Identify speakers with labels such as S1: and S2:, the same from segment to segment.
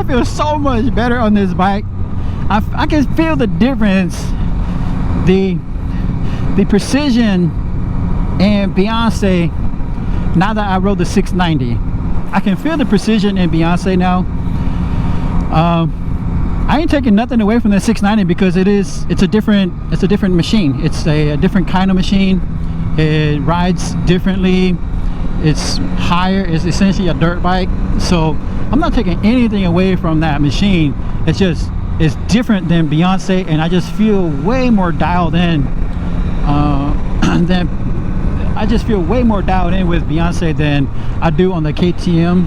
S1: feel so much better on this bike. I can feel the difference, the precision in Beyonce now that I rode the 690. I can feel the precision in Beyonce now. I ain't taking nothing away from the 690 because it's a different machine. It's a different kind of machine. It rides differently. It's higher. It's essentially a dirt bike. So I'm not taking anything away from that machine. It's just it's different than Beyonce, and I just feel way more dialed in. I just feel way more dialed in with Beyonce than I do on the KTM.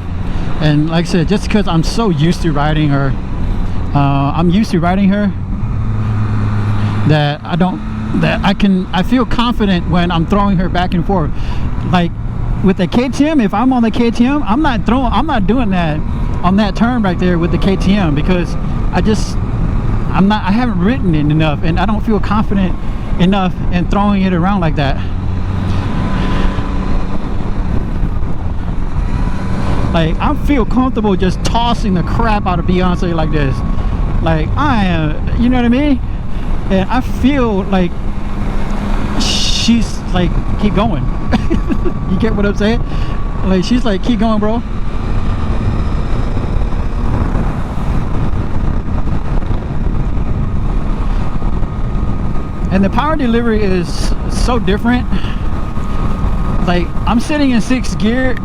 S1: And like I said, just because I'm so used to riding her, that I feel confident when I'm throwing her back and forth. Like with the KTM, if I'm on the KTM, I'm not doing that on that turn right there with the KTM, because I haven't ridden it enough, and I don't feel confident enough in throwing it around like that. Like I feel comfortable just tossing the crap out of Beyonce like this. Like I am, you know what I mean? And I feel like she's like, keep going. You get what I'm saying? Like she's like, keep going, bro. And the power delivery is so different. Like I'm sitting in 6th gear,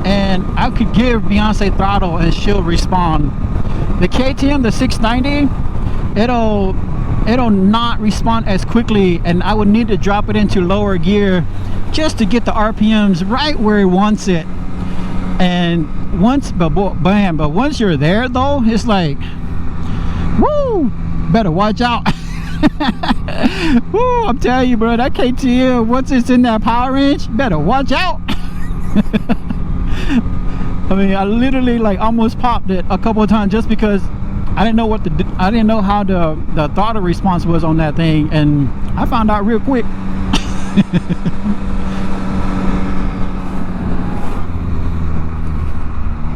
S1: and I could give Beyonce throttle and she'll respond. The KTM, the 690, it'll not respond as quickly, and I would need to drop it into lower gear just to get the RPMs right where it wants it. And once you're there though, it's like, woo, better watch out. Woo, I'm telling you, bro, that KTM, once it's in that power range, better watch out. I mean, I literally like almost popped it a couple of times just because I didn't know how the throttle response was on that thing, and I found out real quick.